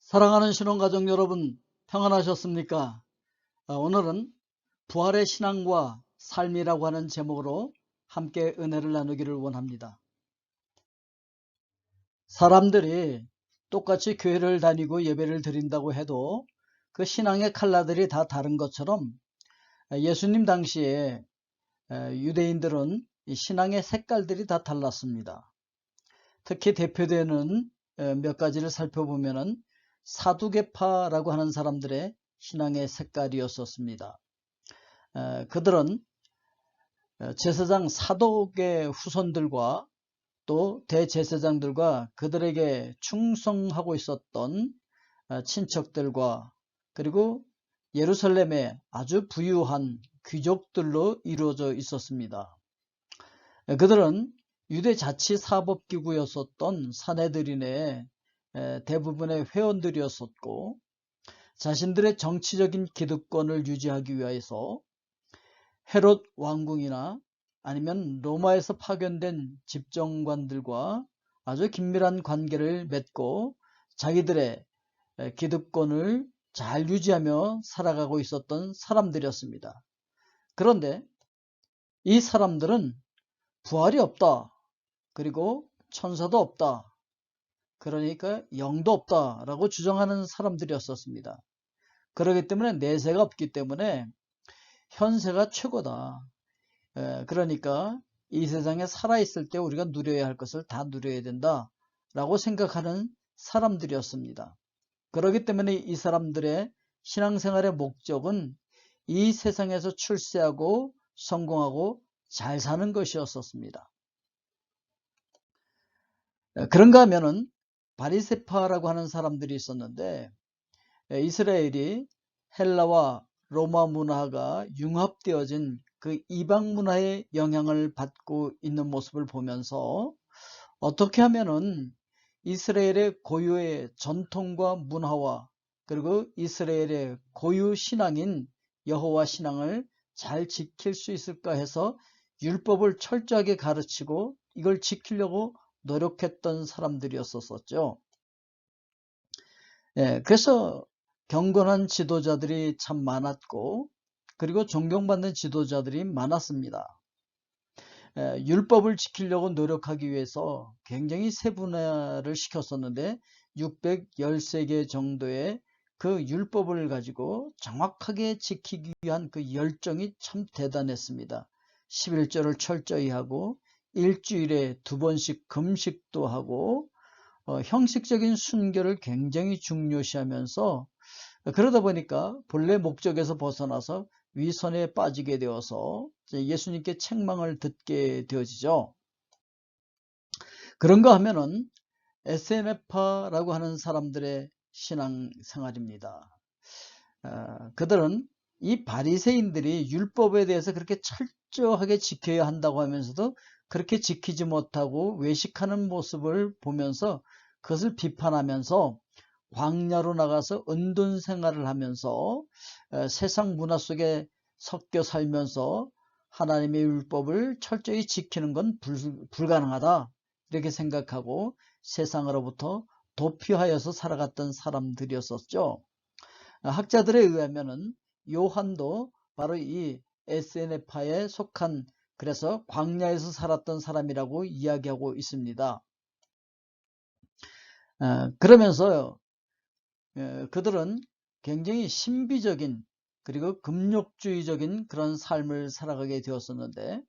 사랑하는 신혼가족 여러분, 평안하셨습니까? 오늘은 부활의 신앙과 삶이라고 하는 제목으로 함께 은혜를 나누기를 원합니다. 사람들이 똑같이 교회를 다니고 예배를 드린다고 해도 그 신앙의 컬러들이 다 다른 것처럼 예수님 당시에 유대인들은 이 신앙의 색깔들이 다 달랐습니다. 특히 대표되는 몇 가지를 살펴보면은 사두개파라고 하는 사람들의 신앙의 색깔이었었습니다. 그들은 제사장 사독의 후손들과 또 대제사장들과 그들에게 충성하고 있었던 친척들과 그리고 예루살렘의 아주 부유한 귀족들로 이루어져 있었습니다. 그들은 유대 자치사법기구였었던 사내들인의 대부분의 회원들이었었고, 자신들의 정치적인 기득권을 유지하기 위해서 헤롯 왕궁이나 아니면 로마에서 파견된 집정관들과 아주 긴밀한 관계를 맺고 자기들의 기득권을 잘 유지하며 살아가고 있었던 사람들이었습니다. 그런데 이 사람들은 부활이 없다, 그리고 천사도 없다, 그러니까 영도 없다라고 주장하는 사람들이었었습니다. 그렇기 때문에 내세가 없기 때문에 현세가 최고다. 그러니까 이 세상에 살아있을 때 우리가 누려야 할 것을 다 누려야 된다라고 생각하는 사람들이었습니다. 그렇기 때문에 이 사람들의 신앙생활의 목적은 이 세상에서 출세하고 성공하고 잘 사는 것이었었습니다. 그런가 하면은 바리새파라고 하는 사람들이 있었는데, 이스라엘이 헬라와 로마 문화가 융합되어진 그 이방 문화의 영향을 받고 있는 모습을 보면서 어떻게 하면은 이스라엘의 고유의 전통과 문화와 그리고 이스라엘의 고유 신앙인 여호와 신앙을 잘 지킬 수 있을까 해서 율법을 철저하게 가르치고 이걸 지키려고 노력했던 사람들이었었죠. 그래서 경건한 지도자들이 참 많았고, 그리고 존경받는 지도자들이 많았습니다. 율법을 지키려고 노력하기 위해서 굉장히 세분화를 시켰었는데 613개 정도의 그 율법을 가지고 정확하게 지키기 위한 그 열정이 참 대단했습니다. 11조를 철저히 하고 일주일에 2번씩 금식도 하고 형식적인 순결을 굉장히 중요시하면서, 그러다 보니까 본래 목적에서 벗어나서 위선에 빠지게 되어서 예수님께 책망을 듣게 되어지죠. 그런가 하면은 SNF파라고 하는 사람들의 신앙생활입니다. 그들은 이 바리새인들이 율법에 대해서 그렇게 철저하게 지켜야 한다고 하면서도 그렇게 지키지 못하고 외식하는 모습을 보면서 그것을 비판하면서 광야로 나가서 은둔 생활을 하면서 세상 문화 속에 섞여 살면서 하나님의 율법을 철저히 지키는 건 불가능하다, 이렇게 생각하고 세상으로부터 도피하여서 살아갔던 사람들이었었죠. 학자들에 의하면은 요한도 바로 이 SNF파에 속한, 그래서 광야에서 살았던 사람이라고 이야기하고 있습니다. 그러면서 그들은 굉장히 신비적인 그리고 금욕주의적인 그런 삶을 살아가게 되었었는데,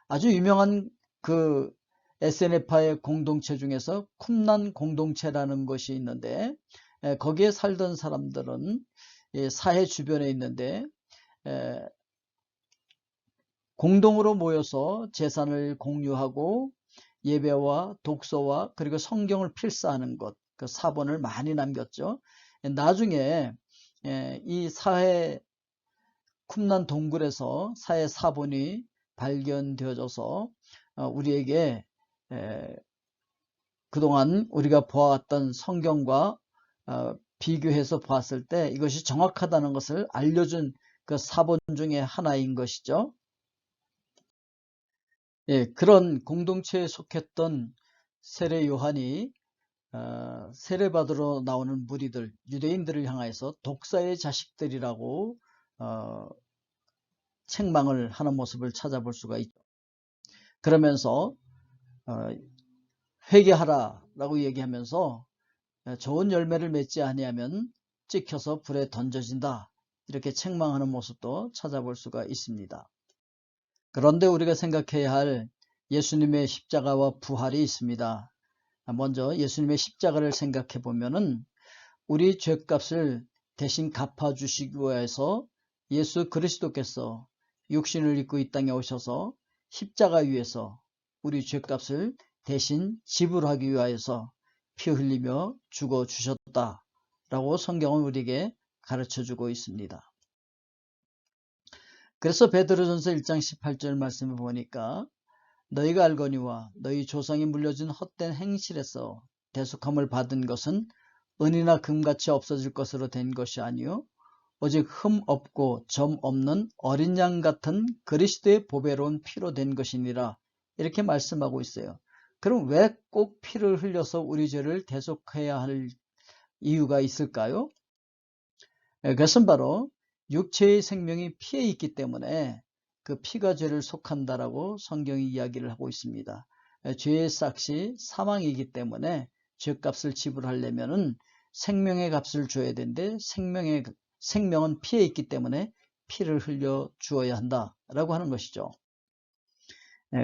아주 유명한 그 SNF파의 공동체 중에서 쿰난 공동체라는 것이 있는데, 거기에 살던 사람들은 사해 주변에 있는데 공동으로 모여서 재산을 공유하고 예배와 독서와 그리고 성경을 필사하는 것, 그 사본을 많이 남겼죠. 나중에 이 사해 쿰난 동굴에서 사해 사본이 발견되어져서 우리에게 그동안 우리가 보아왔던 성경과 비교해서 봤을 때 이것이 정확하다는 것을 알려준 그 사본 중에 하나인 것이죠. 그런 공동체에 속했던 세례 요한이 세례받으러 나오는 무리들, 유대인들을 향해서 독사의 자식들이라고 책망을 하는 모습을 찾아볼 수가 있죠. 그러면서 회개하라 라고 얘기하면서 좋은 열매를 맺지 아니하면 찍혀서 불에 던져진다, 이렇게 책망하는 모습도 찾아볼 수가 있습니다. 그런데 우리가 생각해야 할 예수님의 십자가와 부활이 있습니다. 먼저 예수님의 십자가를 생각해 보면은 우리 죄값을 대신 갚아주시기 위해서 예수 그리스도께서 육신을 입고 이 땅에 오셔서 십자가 위에서 우리 죄값을 대신 지불하기 위하여서 피 흘리며 죽어주셨다라고 성경은 우리에게 가르쳐주고 있습니다. 그래서 베드로전서 1장 18절 말씀을 보니까 너희가 알거니와 너희 조상이 물려준 헛된 행실에서 대속함을 받은 것은 은이나 금같이 없어질 것으로 된 것이 아니요 오직 흠 없고 점 없는 어린 양 같은 그리스도의 보배로운 피로 된 것이니라, 이렇게 말씀하고 있어요. 그럼 왜 꼭 피를 흘려서 우리 죄를 대속해야 할 이유가 있을까요? 그것은 바로 육체의 생명이 피에 있기 때문에 그 피가 죄를 속한다라고 성경이 이야기를 하고 있습니다. 죄의 삭시 사망이기 때문에 죄값을 지불하려면은 생명의 값을 줘야 되는데 생명은 피에 있기 때문에 피를 흘려 주어야 한다라고 하는 것이죠.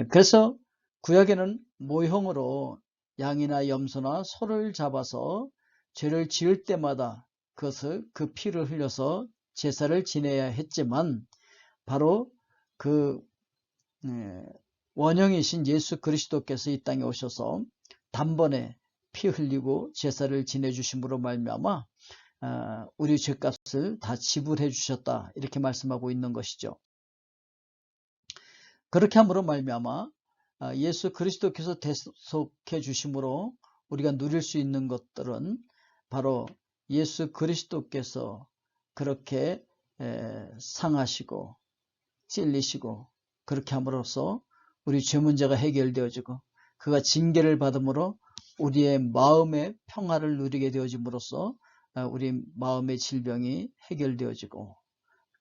그래서 구약에는 모형으로 양이나 염소나 소를 잡아서 죄를 지을 때마다 그 피를 흘려서 제사를 지내야 했지만 바로 그 원형이신 예수 그리스도께서 이 땅에 오셔서 단번에 피 흘리고 제사를 지내주심으로 말미암아 우리 죄값을 다 지불해 주셨다, 이렇게 말씀하고 있는 것이죠. 그렇게 함으로 말미암아 예수 그리스도께서 대속해 주심으로 우리가 누릴 수 있는 것들은 바로 예수 그리스도께서 그렇게 상하시고 찔리시고 그렇게 함으로써 우리 죄 문제가 해결되어지고 그가 징계를 받음으로 우리의 마음의 평화를 누리게 되어짐으로써 우리 마음의 질병이 해결되어지고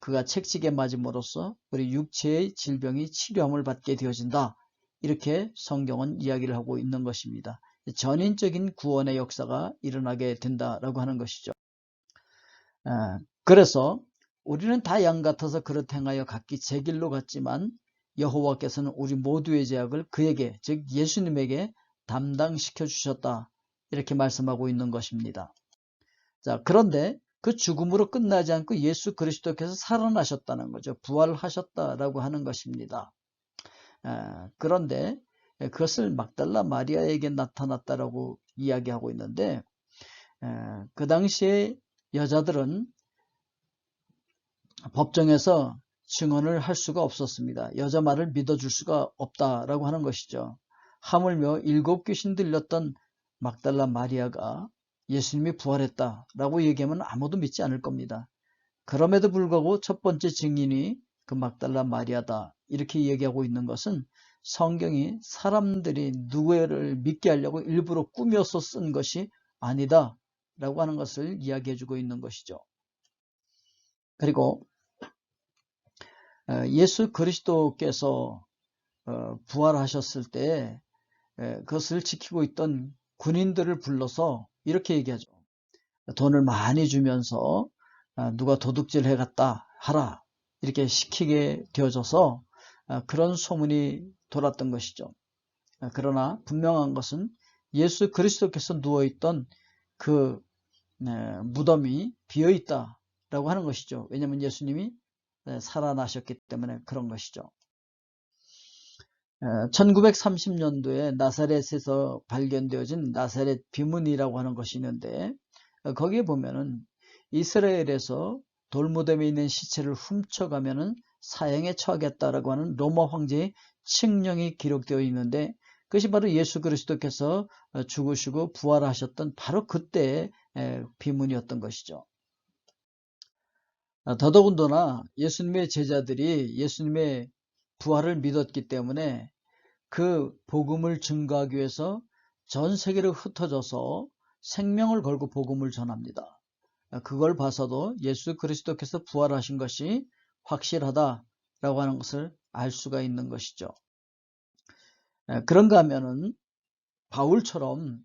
그가 책찍에 맞음으로써 우리 육체의 질병이 치료함을 받게 되어진다, 이렇게 성경은 이야기를 하고 있는 것입니다. 전인적인 구원의 역사가 일어나게 된다라고 하는 것이죠. 그래서 우리는 다 양 같아서 그릇 행하여 각기 제 길로 갔지만 여호와께서는 우리 모두의 죄악을 그에게, 즉 예수님에게 담당시켜 주셨다, 이렇게 말씀하고 있는 것입니다. 자, 그런데 그 죽음으로 끝나지 않고 예수 그리스도께서 살아나셨다는 거죠. 부활하셨다라고 하는 것입니다. 그런데 그것을 막달라 마리아에게 나타났다라고 이야기하고 있는데 그 당시에 여자들은 법정에서 증언을 할 수가 없었습니다. 여자 말을 믿어줄 수가 없다라고 하는 것이죠. 하물며 7 귀신 들렸던 막달라 마리아가 예수님이 부활했다라고 얘기하면 아무도 믿지 않을 겁니다. 그럼에도 불구하고 첫 번째 증인이 그 막달라 마리아다, 이렇게 얘기하고 있는 것은 성경이 사람들이 누구를 믿게 하려고 일부러 꾸며서 쓴 것이 아니다 라고 하는 것을 이야기해 주고 있는 것이죠. 그리고 예수 그리스도께서 부활하셨을 때 그것을 지키고 있던 군인들을 불러서 이렇게 얘기하죠. 돈을 많이 주면서 누가 도둑질 해갔다 하라, 이렇게 시키게 되어져서 그런 소문이 돌았던 것이죠. 그러나 분명한 것은 예수 그리스도께서 누워있던 그 무덤이 비어있다라고 하는 것이죠. 왜냐하면 예수님이 살아나셨기 때문에 그런 것이죠. 1930년도에 나사렛에서 발견되어진 나사렛 비문이라고 하는 것이 있는데 거기에 보면은 이스라엘에서 돌무덤에 있는 시체를 훔쳐가면은 사형에 처하겠다라고 하는 로마 황제의 칙령이 기록되어 있는데 그것이 바로 예수 그리스도께서 죽으시고 부활하셨던 바로 그때의 비문이었던 것이죠. 더더군다나 예수님의 제자들이 예수님의 부활을 믿었기 때문에 그 복음을 증거하기 위해서 전 세계로 흩어져서 생명을 걸고 복음을 전합니다. 그걸 봐서도 예수 그리스도께서 부활하신 것이 확실하다라고 하는 것을 알 수가 있는 것이죠. 그런가 하면은 바울처럼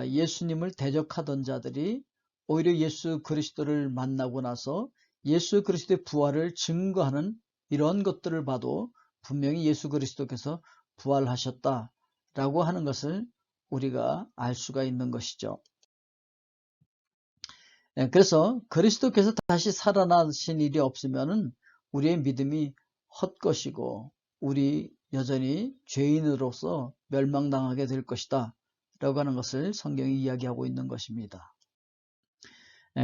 예수님을 대적하던 자들이 오히려 예수 그리스도를 만나고 나서 예수 그리스도의 부활을 증거하는 이런 것들을 봐도 분명히 예수 그리스도께서 부활하셨다라고 하는 것을 우리가 알 수가 있는 것이죠. 그래서 그리스도께서 다시 살아나신 일이 없으면은 우리의 믿음이 헛것이고 우리 여전히 죄인으로서 멸망당하게 될 것이다 라고 하는 것을 성경이 이야기하고 있는 것입니다.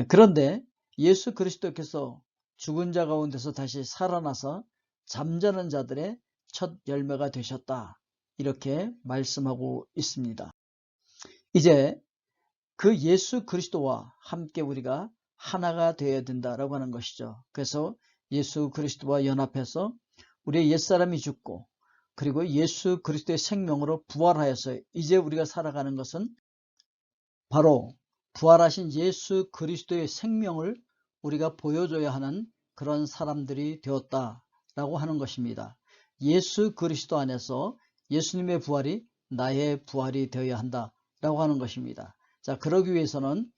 그런데 예수 그리스도께서 죽은 자 가운데서 다시 살아나서 잠자는 자들의 첫 열매가 되셨다 이렇게 말씀하고 있습니다. 이제 그 예수 그리스도와 함께 우리가 하나가 되어야 된다라고 하는 것이죠. 그래서 예수 그리스도와 연합해서 우리의 옛사람이 죽고 그리고 예수 그리스도의 생명으로 부활하여서 이제 우리가 살아가는 것은 바로 부활하신 예수 그리스도의 생명을 우리가 보여줘야 하는 그런 사람들이 되었다라고 하는 것입니다. 예수 그리스도 안에서 예수님의 부활이 나의 부활이 되어야 한다라고 하는 것입니다. 자, 그러기 위해서는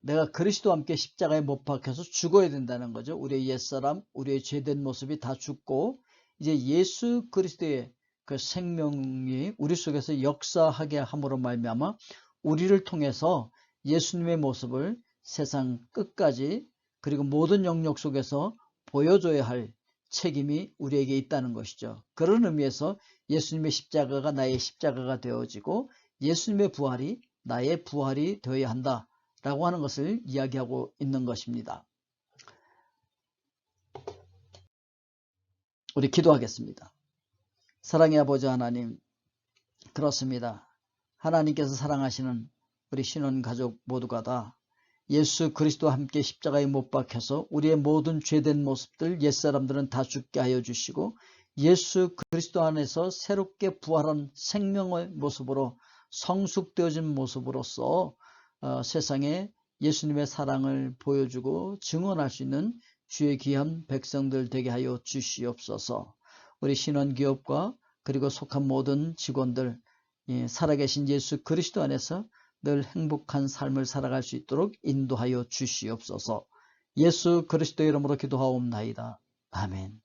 내가 그리스도와 함께 십자가에 못 박혀서 죽어야 된다는 거죠. 우리의 옛사람, 우리의 죄된 모습이 다 죽고 이제 예수 그리스도의 그 생명이 우리 속에서 역사하게 함으로 말미암아 우리를 통해서 예수님의 모습을 세상 끝까지 그리고 모든 영역 속에서 보여줘야 할 책임이 우리에게 있다는 것이죠. 그런 의미에서 예수님의 십자가가 나의 십자가가 되어지고 예수님의 부활이 나의 부활이 되어야 한다라고 하는 것을 이야기하고 있는 것입니다. 우리 기도하겠습니다. 사랑의 아버지 하나님, 그렇습니다. 하나님께서 사랑하시는 우리 신혼가족 모두가 다 예수 그리스도와 함께 십자가에 못 박혀서 우리의 모든 죄된 모습들 옛사람들은 다 죽게 하여 주시고 예수 그리스도 안에서 새롭게 부활한 생명의 모습으로 성숙되어진 모습으로서 세상에 예수님의 사랑을 보여주고 증언할 수 있는 주의 귀한 백성들 되게 하여 주시옵소서. 우리 신혼기업과 그리고 속한 모든 직원들 살아계신 예수 그리스도 안에서 늘 행복한 삶을 살아갈 수 있도록 인도하여 주시옵소서. 예수 그리스도 이름으로 기도하옵나이다. 아멘.